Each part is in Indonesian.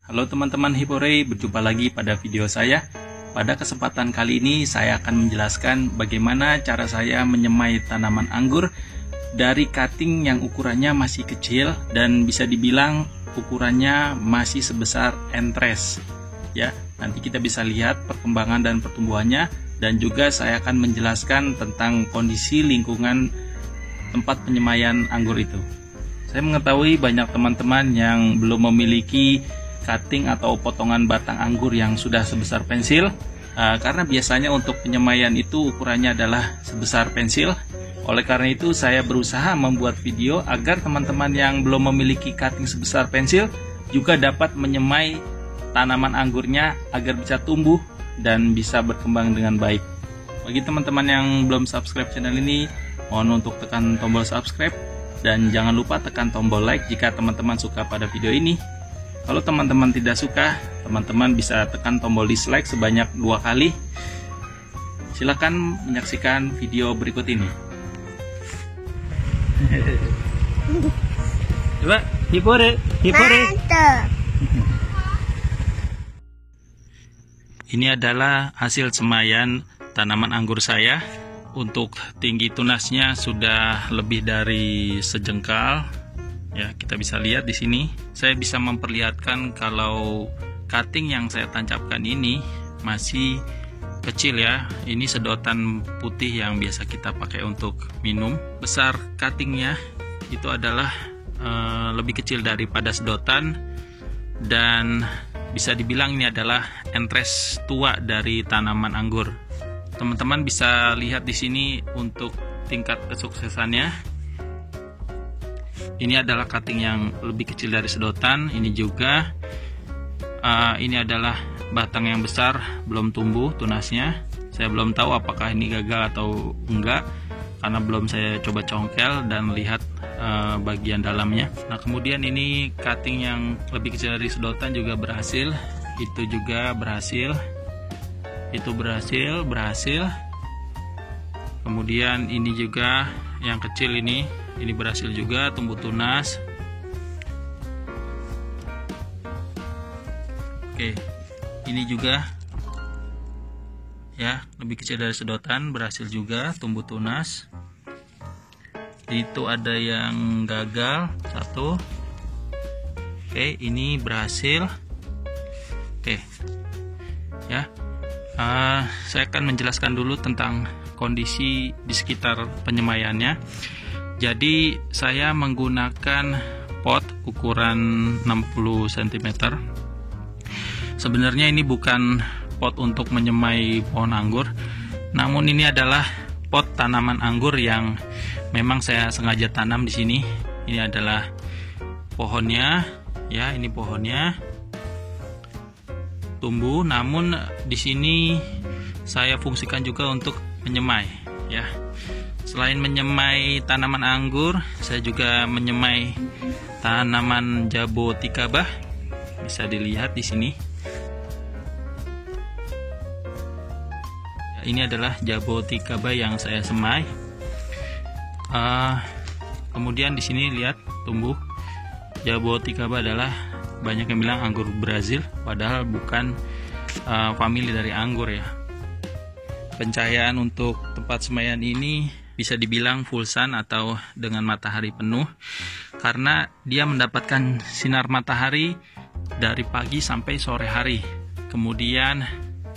Halo teman-teman Hipore, berjumpa lagi pada video saya. Pada kesempatan kali ini saya akan menjelaskan bagaimana cara saya menyemai tanaman anggur dari cutting yang ukurannya masih kecil dan bisa dibilang ukurannya masih sebesar entres. Ya, nanti kita bisa lihat perkembangan dan pertumbuhannya, dan juga saya akan menjelaskan tentang kondisi lingkungan tempat penyemaian anggur itu. Saya mengetahui banyak teman-teman yang belum memiliki cutting atau potongan batang anggur yang sudah sebesar pensil, karena biasanya untuk penyemaian itu ukurannya adalah sebesar pensil. Oleh karena itu saya berusaha membuat video agar teman-teman yang belum memiliki cutting sebesar pensil juga dapat menyemai tanaman anggurnya agar bisa tumbuh dan bisa berkembang dengan baik. Bagi teman-teman yang belum subscribe channel ini, mohon untuk tekan tombol subscribe dan jangan lupa tekan tombol like jika teman-teman suka pada video ini. Kalau teman-teman tidak suka, teman-teman bisa tekan tombol dislike sebanyak 2 kali. Silakan menyaksikan video berikut ini. Coba, Hipore. Ini adalah hasil semaian tanaman anggur saya. Untuk tinggi tunasnya sudah lebih dari sejengkal. Ya, kita bisa lihat di sini. Saya bisa memperlihatkan kalau cutting yang saya tancapkan ini masih kecil ya. Ini sedotan putih yang biasa kita pakai untuk minum. Besar cuttingnya itu adalah lebih kecil daripada sedotan, dan bisa dibilang ini adalah entres tua dari tanaman anggur. Teman-teman bisa lihat di sini untuk tingkat kesuksesannya. Ini adalah cutting yang lebih kecil dari sedotan. Ini juga ini adalah batang yang besar, belum tumbuh tunasnya. Saya belum tahu apakah ini gagal atau enggak, karena belum saya coba congkel dan lihat bagian dalamnya. Nah, kemudian ini cutting yang lebih kecil dari sedotan juga berhasil. Itu juga berhasil. Itu berhasil. Kemudian ini juga yang kecil ini berhasil juga tumbuh tunas. Oke, ini juga ya lebih kecil dari sedotan, berhasil juga tumbuh tunas. Itu ada yang gagal satu. Oke, ini berhasil. Oke, ya. Saya akan menjelaskan dulu tentang kondisi di sekitar penyemaiannya. Jadi saya menggunakan pot ukuran 60 cm. Sebenarnya ini bukan pot untuk menyemai pohon anggur, namun ini adalah pot tanaman anggur yang memang saya sengaja tanam di sini. Ini adalah pohonnya, ya, ini pohonnya tumbuh, namun di sini saya fungsikan juga untuk menyemai, ya. Selain menyemai tanaman anggur, saya juga menyemai tanaman jaboticaba. Bisa dilihat di sini. Ya, ini adalah jaboticaba yang saya semai. Kemudian di sini lihat tumbuh. Jaboticaba adalah banyak yang bilang anggur Brazil, padahal bukan famili dari anggur ya. Pencahayaan untuk tempat semaian ini bisa dibilang full sun atau dengan matahari penuh, karena dia mendapatkan sinar matahari dari pagi sampai sore hari. Kemudian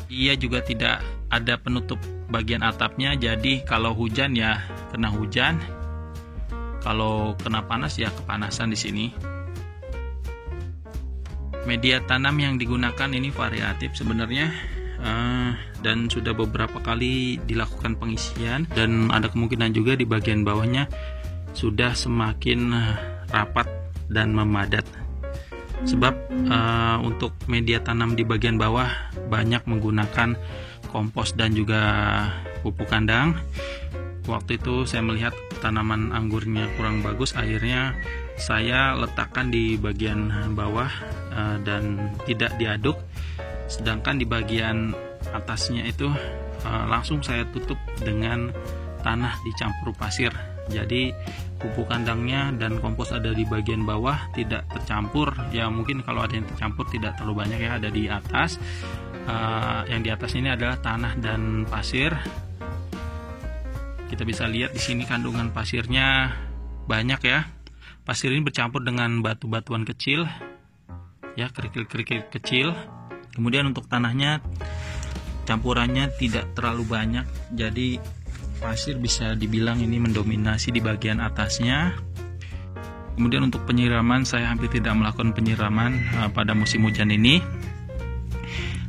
ia juga tidak ada penutup bagian atapnya, jadi kalau hujan ya kena hujan, kalau kena panas ya kepanasan di sini. Media tanam yang digunakan ini variatif sebenarnya, dan sudah beberapa kali dilakukan pengisian, dan ada kemungkinan juga di bagian bawahnya sudah semakin rapat dan memadat. Sebab untuk media tanam di bagian bawah banyak menggunakan kompos dan juga pupuk kandang. Waktu itu saya melihat tanaman anggurnya kurang bagus, akhirnya saya letakkan di bagian bawah dan tidak diaduk. Sedangkan di bagian atasnya itu langsung saya tutup dengan tanah dicampur pasir Jadi pupuk kandangnya dan kompos ada di bagian bawah, tidak tercampur. Ya mungkin kalau ada yang tercampur tidak terlalu banyak ya, ada di atas. Yang di atas ini adalah tanah dan pasir. Kita bisa lihat di sini kandungan pasirnya banyak ya. Pasir ini bercampur dengan batu-batuan kecil, ya, kerikil-kerikil kecil. Kemudian untuk tanahnya campurannya tidak terlalu banyak, jadi pasir bisa dibilang ini mendominasi di bagian atasnya. Kemudian untuk penyiraman, saya hampir tidak melakukan penyiraman pada musim hujan ini,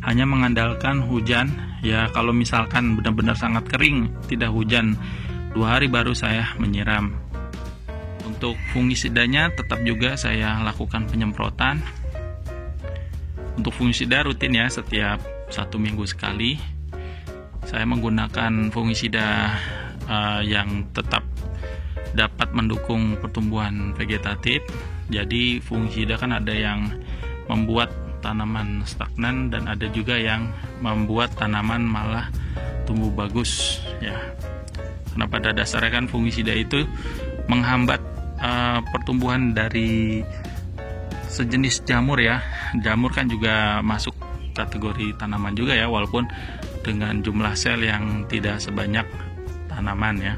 hanya mengandalkan hujan. Ya kalau misalkan benar-benar sangat kering, tidak hujan 2 hari baru saya menyiram. Untuk fungisidanya tetap juga saya lakukan penyemprotan. Untuk fungisida rutin ya, setiap 1 minggu sekali. Saya menggunakan fungisida yang tetap dapat mendukung pertumbuhan vegetatif. Jadi fungisida kan ada yang membuat tanaman stagnan dan ada juga yang membuat tanaman malah tumbuh bagus ya. Karena pada dasarnya kan fungisida itu menghambat pertumbuhan dari sejenis jamur ya. Jamur kan juga masuk kategori tanaman juga ya, walaupun dengan jumlah sel yang tidak sebanyak tanaman ya.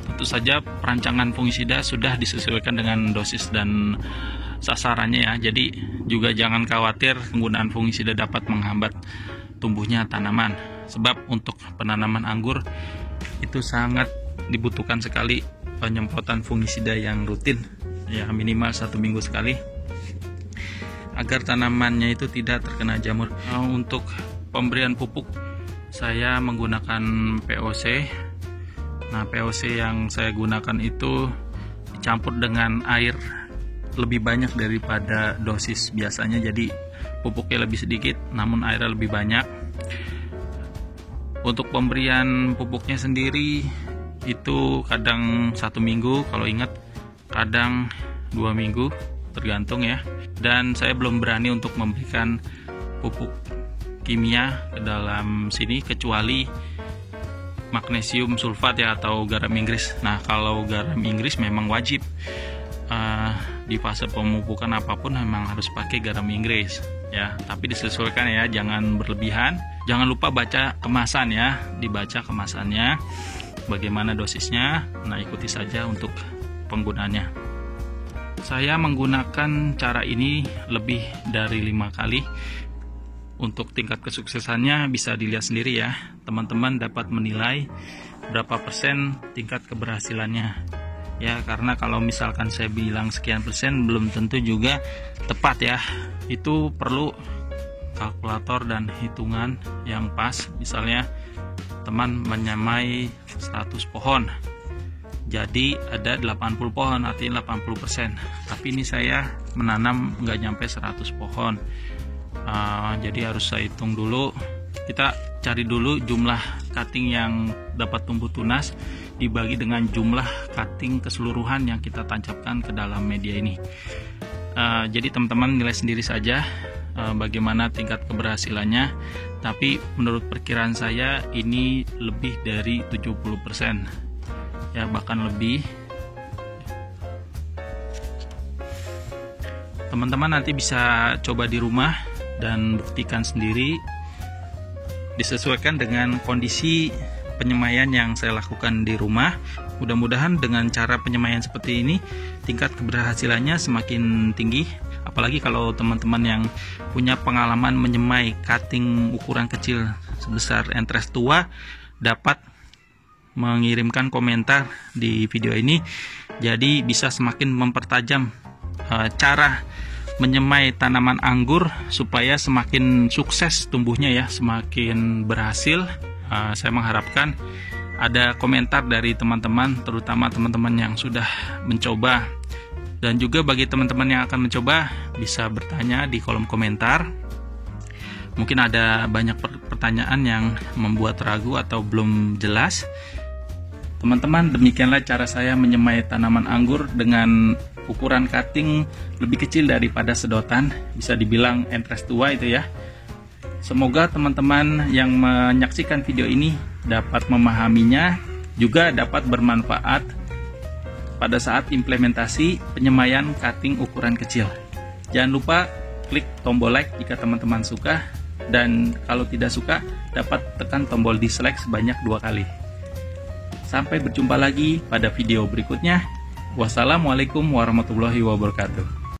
Tentu saja perancangan fungisida sudah disesuaikan dengan dosis dan sasarannya ya. Jadi juga jangan khawatir penggunaan fungisida dapat menghambat tumbuhnya tanaman. Sebab untuk penanaman anggur itu sangat dibutuhkan sekali penyemprotan fungisida yang rutin ya, minimal 1 minggu sekali, agar tanamannya itu tidak terkena jamur. Untuk pemberian pupuk saya menggunakan POC. Nah, POC yang saya gunakan itu dicampur dengan air lebih banyak daripada dosis biasanya, jadi pupuknya lebih sedikit namun airnya lebih banyak. Untuk pemberian pupuknya sendiri itu kadang 1 minggu kalau ingat, kadang 2 minggu tergantung ya. Dan saya belum berani untuk memberikan pupuk kimia ke dalam sini kecuali magnesium sulfat ya, atau garam Inggris. Nah kalau garam Inggris memang wajib di fase pemupukan apapun memang harus pakai garam Inggris ya, tapi disesuaikan ya, jangan berlebihan. Jangan lupa baca kemasan ya, dibaca kemasannya bagaimana dosisnya. Nah ikuti saja untuk penggunaannya. Saya menggunakan cara ini lebih dari 5 kali. Untuk tingkat kesuksesannya bisa dilihat sendiri ya, teman-teman dapat menilai berapa persen tingkat keberhasilannya ya. Karena kalau misalkan saya bilang sekian persen belum tentu juga tepat ya, itu perlu kalkulator dan hitungan yang pas. Misalnya teman menyamai 100 pohon, jadi ada 80 pohon, artinya 80%. Tapi ini saya menanam nggak nyampe 100 pohon. Jadi harus saya hitung dulu. Kita cari dulu jumlah cutting yang dapat tumbuh tunas dibagi dengan jumlah cutting keseluruhan yang kita tancapkan ke dalam media ini. Jadi teman-teman nilai sendiri saja bagaimana tingkat keberhasilannya. Tapi menurut perkiraan saya ini lebih dari 70% ya, bahkan lebih. Teman-teman nanti bisa coba di rumah dan buktikan sendiri, disesuaikan dengan kondisi penyemaian yang saya lakukan di rumah. Mudah-mudahan dengan cara penyemaian seperti ini tingkat keberhasilannya semakin tinggi. Apalagi kalau teman-teman yang punya pengalaman menyemai cutting ukuran kecil sebesar entres tua, dapat mengirimkan komentar di video ini. Jadi bisa semakin mempertajam cara menyemai tanaman anggur supaya semakin sukses tumbuhnya ya, semakin berhasil. Saya mengharapkan ada komentar dari teman-teman, terutama teman-teman yang sudah mencoba. Dan juga bagi teman-teman yang akan mencoba bisa bertanya di kolom komentar. Mungkin ada banyak pertanyaan yang membuat ragu atau belum jelas. Teman-teman, demikianlah cara saya menyemai tanaman anggur dengan ukuran cutting lebih kecil daripada sedotan, bisa dibilang entres tua itu ya. Semoga teman-teman yang menyaksikan video ini dapat memahaminya, juga dapat bermanfaat pada saat implementasi penyemaian cutting ukuran kecil. Jangan lupa klik tombol like jika teman-teman suka, dan kalau tidak suka dapat tekan tombol dislike sebanyak 2 kali. Sampai berjumpa lagi pada video berikutnya. Wassalamualaikum warahmatullahi wabarakatuh.